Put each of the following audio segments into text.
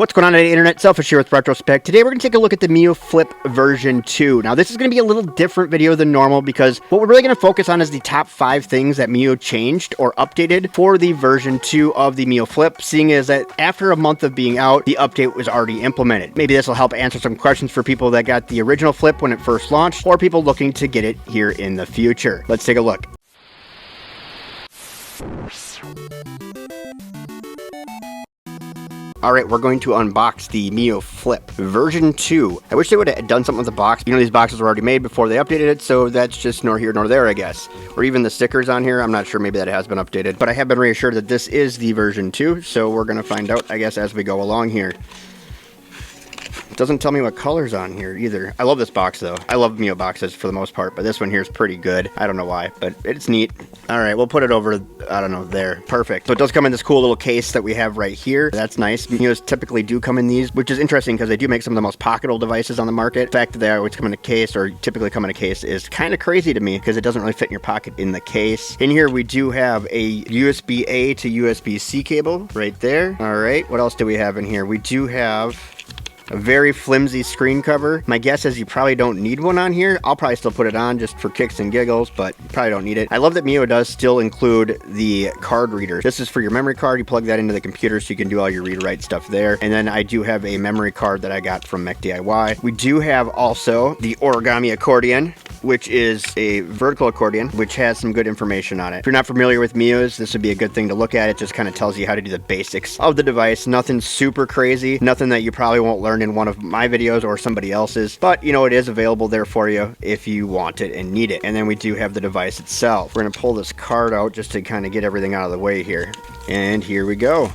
What's going on today, Internet? Selfish here with Retrospect. Today we're going to take a look at the Miyoo Flip version 2. Now this is going to be a little different video than normal because what we're really going to focus on is the top 5 things that Miyoo changed or updated for the version 2 of the Miyoo Flip, seeing as that after a month of being out, the update was already implemented. Maybe this will help answer some questions for people that got the original Flip when it first launched, or people looking to get it here in the future. Let's take a look. Alright, we're going to unbox the Miyoo Flip version 2. I wish they would have done something with the box. You know, these boxes were already made before they updated it, so that's just nor here nor there, I guess. Or even the stickers on here, I'm not sure, maybe that has been updated. But I have been reassured that this is the version 2, so we're going to find out, I guess, as we go along here. It doesn't tell me what color's on here either. I love this box though. I love Miyoo boxes for the most part, but this one here is pretty good. I don't know why, but it's neat. Alright, we'll put it over, I don't know, there. Perfect. So it does come in this cool little case that we have right here. That's nice. Miyoos typically do come in these, which is interesting because they do make some of the most pocketable devices on the market. The fact that they always come in a case, or typically come in a case, is kind of crazy to me because it doesn't really fit in your pocket in the case. In here we do have a USB-A to USB-C cable right there. Alright, what else do we have in here? We do have a very flimsy screen cover. My guess is you probably don't need one on here. I'll probably still put it on just for kicks and giggles, but you probably don't need it. I love that Miyoo does still include the card reader. This is for your memory card. You plug that into the computer so you can do all your read-write stuff there. And then I do have a memory card that I got from Mech DIY. We do have also the origami accordion, which is a vertical accordion, which has some good information on it. If you're not familiar with Miyoos, this would be a good thing to look at. It just kind of tells you how to do the basics of the device. Nothing super crazy, nothing that you probably won't learn in one of my videos or somebody else's, but you know, it is available there for you if you want it and need it. And then we do have the device itself. We're gonna pull this card out just to kind of get everything out of the way here. And here we go.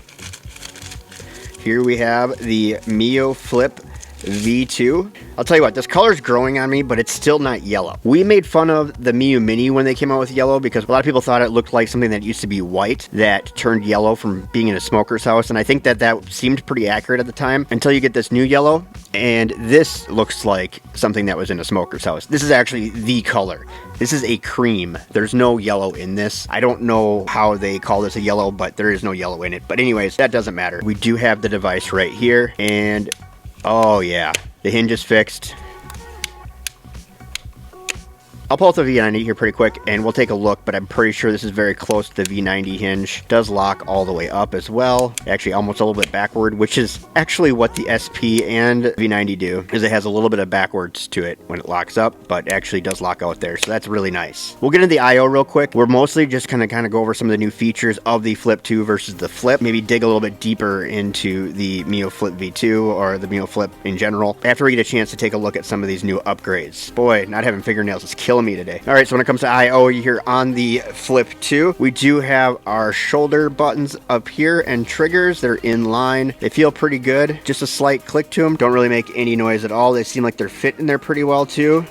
Here we have the Miyoo Flip V2. I'll tell you what, this color's growing on me, but it's still not yellow. We made fun of the Miyoo Mini when they came out with yellow because a lot of people thought it looked like something that used to be white that turned yellow from being in a smoker's house, and I think that that seemed pretty accurate at the time until you get this new yellow, and this looks like something that was in a smoker's house. This is actually the color. This is a cream. There's no yellow in this. I don't know how they call this a yellow, but there is no yellow in it. But anyways, that doesn't matter. We do have the device right here, and oh yeah, the hinge is fixed. I'll pull out the V90 here pretty quick and we'll take a look, but I'm pretty sure this is very close to the V90 hinge. It does lock all the way up as well. Actually, almost a little bit backward, which is actually what the SP and V90 do, because it has a little bit of backwards to it when it locks up, but actually does lock out there, so that's really nice. We'll get into the I/O real quick. We're mostly just gonna kind of go over some of the new features of the Flip 2 versus the Flip, maybe dig a little bit deeper into the Miyoo Flip V2 or the Miyoo Flip in general, after we get a chance to take a look at some of these new upgrades. Boy, not having fingernails is killing me today. Alright, so when it comes to I/O here on the Flip 2, we do have our shoulder buttons up here and triggers. They're in line. They feel pretty good. Just a slight click to them. Don't really make any noise at all. They seem like they're fitting there pretty well too.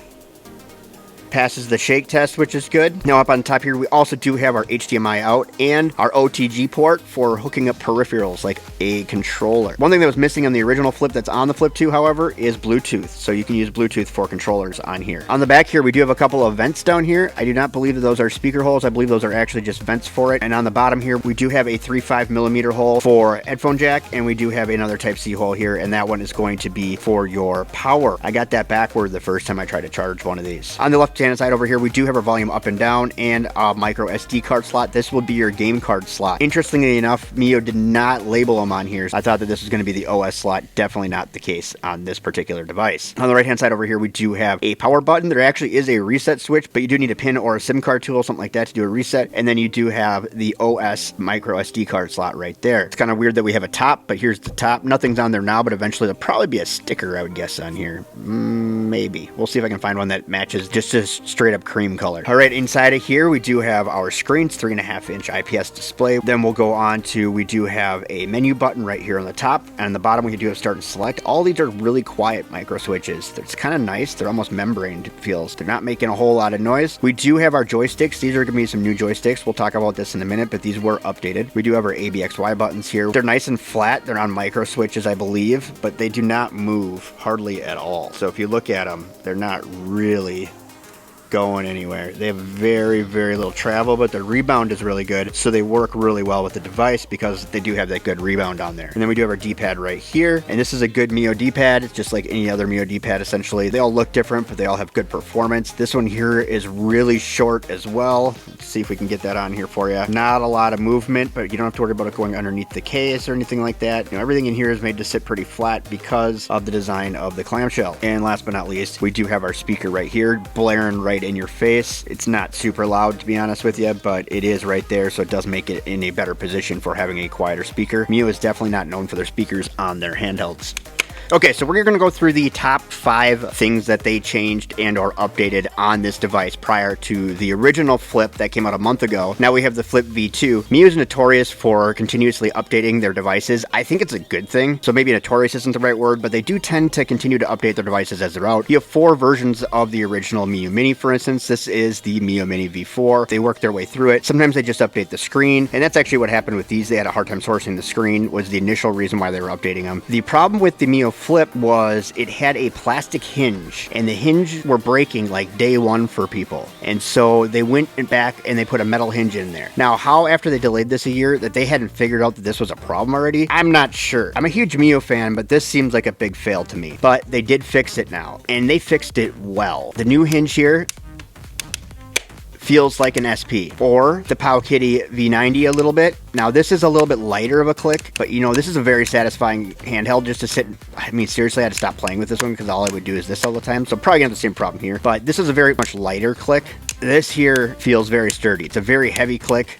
Passes the shake test, which is good. Now up on top here, we also do have our HDMI out and our OTG port for hooking up peripherals like a controller. One thing that was missing on the original Flip that's on the Flip 2, however, is Bluetooth. So you can use Bluetooth for controllers on here. On the back here, we do have a couple of vents down here. I do not believe that those are speaker holes. I believe those are actually just vents for it. And on the bottom here, we do have a 3.5mm hole for headphone jack, and we do have another Type-C hole here, and that one is going to be for your power. I got that backward the first time I tried to charge one of these. On the left-hand side over here, we do have our volume up and down and a micro SD card slot. This would be your game card slot. Interestingly enough, Miyoo did not label them on here. I thought that this was going to be the OS slot. Definitely not the case on this particular device. On the right hand side over here, we do have a power button. There actually is a reset switch, but you do need a pin or a SIM card tool, something like that, to do a reset. And then you do have the OS micro SD card slot right there. It's kind of weird that we have a top, but here's the top. Nothing's on there now, but eventually there'll probably be a sticker, I would guess, on here. Maybe. We'll see if I can find one that matches just a straight up cream color. Alright, inside of here we do have our screens, 3.5-inch IPS display. Then we'll go on to, we do have a menu button right here on the top, and on the bottom we do have start and select. All these are really quiet micro switches. It's kind of nice. They're almost membrane feels. They're not making a whole lot of noise. We do have our joysticks. These are going to be some new joysticks. We'll talk about this in a minute, but these were updated. We do have our ABXY buttons here. They're nice and flat. They're on micro switches, I believe, but they do not move hardly at all. So if you look at them, they're not really going anywhere. They have very, very little travel, but their rebound is really good. So they work really well with the device because they do have that good rebound on there. And then we do have our D-pad right here. And this is a good Miyoo D-pad. It's just like any other Miyoo D-pad essentially. They all look different, but they all have good performance. This one here is really short as well. Let's see if we can get that on here for you. Not a lot of movement, but you don't have to worry about it going underneath the case or anything like that. You know, everything in here is made to sit pretty flat because of the design of the clamshell. And last but not least, we do have our speaker right here, blaring right in your face. It's not super loud, to be honest with you, but it is right there, so it does make it in a better position for having a quieter speaker. Miyoo is definitely not known for their speakers on their handhelds. Okay, so we're going to go through the top 5 things that they changed and or updated on this device prior to the original Flip that came out a month ago. Now we have the Flip V2. Miyoo is notorious for continuously updating their devices. I think it's a good thing. So maybe notorious isn't the right word, but they do tend to continue to update their devices as they're out. You have 4 versions of the original Miyoo Mini, for instance. This is the Miyoo Mini V4. They work their way through it. Sometimes they just update the screen, and that's actually what happened with these. They had a hard time sourcing the screen, was the initial reason why they were updating them. The problem with the Miyoo Flip was it had a plastic hinge, and the hinge were breaking like day one for people, and so they went back and they put a metal hinge in there. Now, how after they delayed this a year that they hadn't figured out that this was a problem already, I'm not sure. I'm a huge Miyoo fan, but this seems like a big fail to me. But they did fix it now, and they fixed it well. The new hinge here feels like an SP, or the Powkiddy V90 a little bit. Now this is a little bit lighter of a click, but you know, this is a very satisfying handheld just to sit. I mean, seriously, I had to stop playing with this one because all I would do is this all the time. So probably gonna have the same problem here, but this is a very much lighter click. This here feels very sturdy. It's a very heavy click.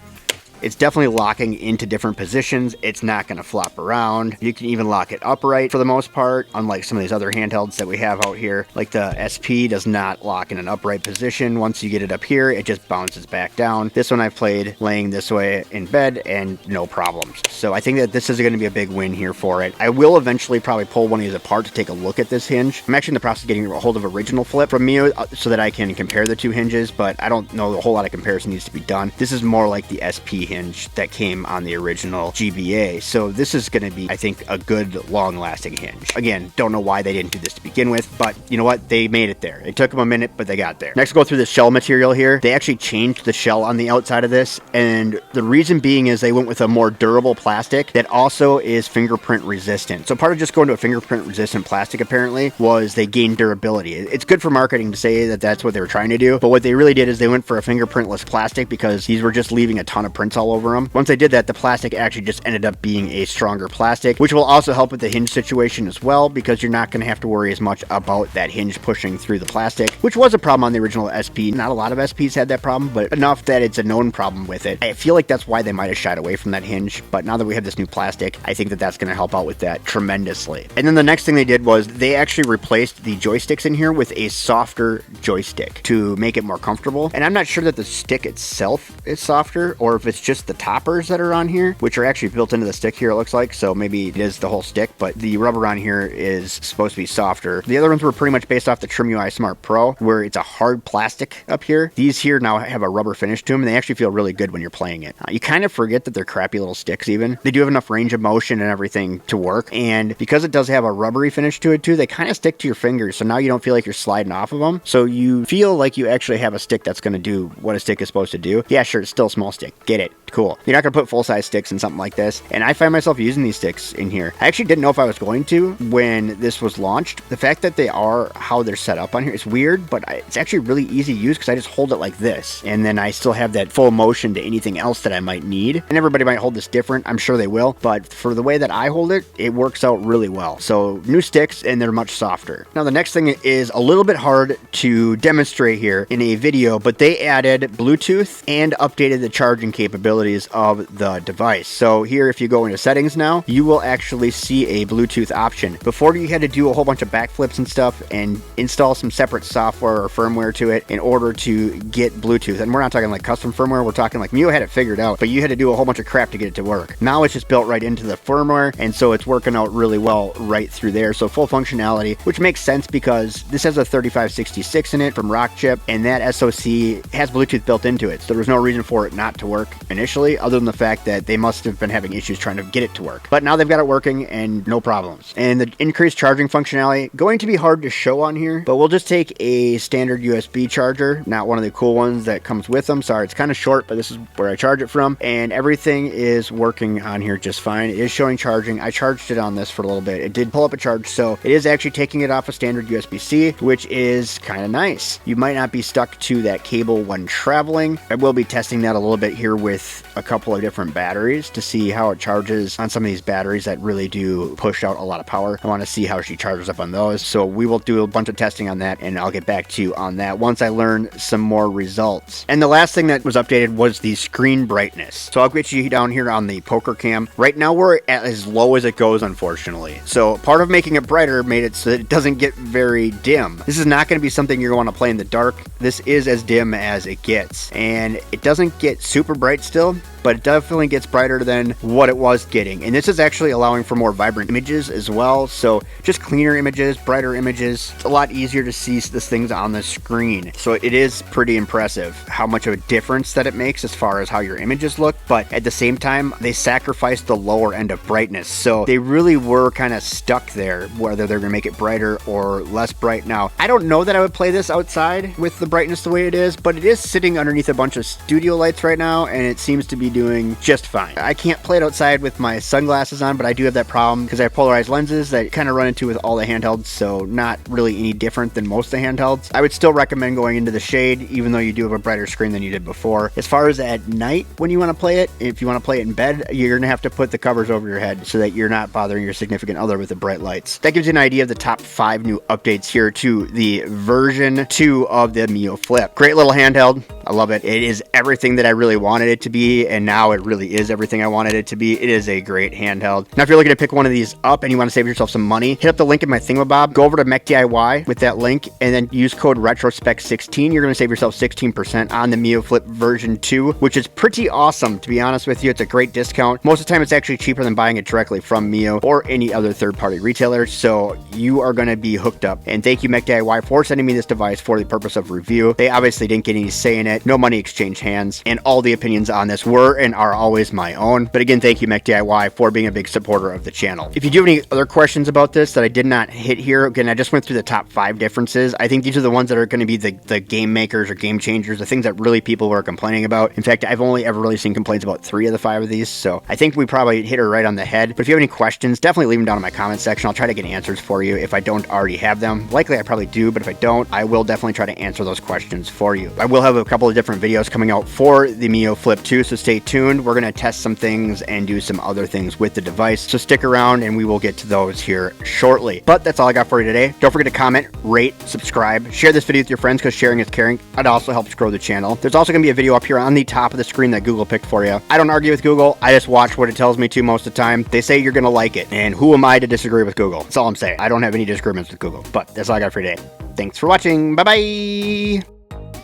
It's definitely locking into different positions. It's not going to flop around. You can even lock it upright for the most part, unlike some of these other handhelds that we have out here. Like the SP does not lock in an upright position. Once you get it up here, it just bounces back down. This one I've played laying this way in bed and no problems. So I think that this is going to be a big win here for it. I will eventually probably pull one of these apart to take a look at this hinge. I'm actually in the process of getting a hold of original Flip from Miyoo so that I can compare the two hinges, but I don't know a whole lot of comparison needs to be done. This is more like the SP hinge that came on the original GBA. So this is going to be, I think, a good long-lasting hinge. Again, don't know why they didn't do this to begin with, but you know what? They made it there. It took them a minute, but they got there. Next, we'll go through the shell material here. They actually changed the shell on the outside of this, and the reason being is they went with a more durable plastic that also is fingerprint resistant. So part of just going to a fingerprint resistant plastic apparently was they gained durability. It's good for marketing to say that that's what they were trying to do, but what they really did is they went for a fingerprintless plastic because these were just leaving a ton of prints all over them. Once they did that, the plastic actually just ended up being a stronger plastic, which will also help with the hinge situation as well, because you're not going to have to worry as much about that hinge pushing through the plastic, which was a problem on the original SP. Not a lot of SPs had that problem, but enough that it's a known problem with it. I feel like that's why they might have shied away from that hinge, but now that we have this new plastic, I think that that's going to help out with that tremendously. And then the next thing they did was they actually replaced the joysticks in here with a softer joystick to make it more comfortable. And I'm not sure that the stick itself is softer, or if it's just the toppers that are on here, which are actually built into the stick here, it looks like. So maybe it is the whole stick, but the rubber on here is supposed to be softer. The other ones were pretty much based off the TrimUI Smart Pro, where it's a hard plastic up here. These here now have a rubber finish to them, and they actually feel really good when you're playing it. You kind of forget that they're crappy little sticks even. They do have enough range of motion and everything to work, and because it does have a rubbery finish to it too, they kind of stick to your fingers, so now you don't feel like you're sliding off of them. So you feel like you actually have a stick that's going to do what a stick is supposed to do. Yeah, sure, it's still a small stick. Get it. Cool. You're not going to put full-size sticks in something like this, and I find myself using these sticks in here. I actually didn't know if I was going to when this was launched. The fact that they are how they're set up on here is weird, but it's actually really easy to use because I just hold it like this, and then I still have that full motion to anything else that I might need. And everybody might hold this different. I'm sure they will, but for the way that I hold it, it works out really well. So new sticks, and they're much softer. Now the next thing is a little bit hard to demonstrate here in a video, but they added Bluetooth and updated the charging capabilities of the device. So here, if you go into settings now, you will actually see a Bluetooth option. Before, you had to do a whole bunch of backflips and stuff and install some separate software or firmware to it in order to get Bluetooth. And we're not talking like custom firmware, we're talking like Miyoo had it figured out, but you had to do a whole bunch of crap to get it to work. Now it's just built right into the firmware, and so it's working out really well right through there. So full functionality, which makes sense because this has a 3566 in it from Rockchip, and that SoC has Bluetooth built into it. So there's no reason for it not to work, and initially, other than the fact that they must have been having issues trying to get it to work. But now they've got it working and no problems. And the increased charging functionality, going to be hard to show on here, but we'll just take a standard USB charger, not one of the cool ones that comes with them. Sorry, it's kind of short, but this is where I charge it from, and everything is working on here just fine. It is showing charging. I charged it on this for a little bit. It did pull up a charge, so it is actually taking it off a standard USB-C, which is kind of nice. You might not be stuck to that cable when traveling. I will be testing that a little bit here with a couple of different batteries to see how it charges on some of these batteries that really do push out a lot of power. I want to see how she charges up on those, so we will do a bunch of testing on that, and I'll get back to you on that once I learn some more results. And the last thing that was updated was the screen brightness. So I'll get you down here on the poker cam. Right now we're at as low as it goes, unfortunately. So part of making it brighter made it so that it doesn't get very dim. This is not going to be something you're going to play in the dark. This is as dim as it gets, and it doesn't get super bright still, but it definitely gets brighter than what it was getting. And this is actually allowing for more vibrant images as well. So just cleaner images, brighter images. It's a lot easier to see this things on the screen. So it is pretty impressive how much of a difference that it makes as far as how your images look. But at the same time, they sacrificed the lower end of brightness. So they really were kind of stuck there, whether they're going to make it brighter or less bright. Now, I don't know that I would play this outside with the brightness the way it is, but it is sitting underneath a bunch of studio lights right now, and it seems to be doing just fine. I can't play it outside with my sunglasses on, but I do have that problem because I have polarized lenses that kind of run into with all the handhelds, so not really any different than most of the handhelds. I would still recommend going into the shade, even though you do have a brighter screen than you did before. As far as at night when you want to play it, if you want to play it in bed, you're going to have to put the covers over your head so that you're not bothering your significant other with the bright lights. That gives you an idea of the top 5 new updates here to the version 2 of the Miyoo Flip. Great little handheld. I love it. It is everything that I really wanted it to be, and now it really is everything I wanted it to be. It is a great handheld. Now, if you're looking to pick one of these up and you want to save yourself some money, hit up the link in my thingamabob, go over to Mech DIY with that link, and then use code RETROSPEC16. You're going to save yourself 16% on the Miyoo Flip version 2, which is pretty awesome, to be honest with you. It's a great discount. Most of the time, it's actually cheaper than buying it directly from Miyoo or any other third-party retailer, so you are going to be hooked up. And thank you, Mech DIY, for sending me this device for the purpose of review. They obviously didn't get any say in it. No money exchanged hands, and all the opinions on this were and are always my own. But again, thank you, Mech DIY, for being a big supporter of the channel. If you do have any other questions about this that I did not hit here, again, I just went through the top 5 differences. I think these are the ones that are going to be the game makers or game changers, the things that really people were complaining about. In fact, I've only ever really seen complaints about 3 of the 5 of these, so I think we probably hit her right on the head. But if you have any questions, definitely leave them down in my comment section. I'll try to get answers for you if I don't already have them. Likely I probably do, but if I don't, I will definitely try to answer those questions for you. I will have a couple of different videos coming out for the Miyoo Flip 2, so stay tuned. We're going to test some things and do some other things with the device, so stick around and we will get to those here shortly. But that's all I got for you today. Don't forget to comment, rate, subscribe, share this video with your friends, because sharing is caring. It also helps grow the channel. There's also going to be a video up here on the top of the screen that Google picked for you. I don't argue with Google. I just watch what it tells me to most of the time. They say you're going to like it, and who am I to disagree with Google? That's all I'm saying. I don't have any disagreements with Google, but that's all I got for you today. Thanks for watching. Bye-bye.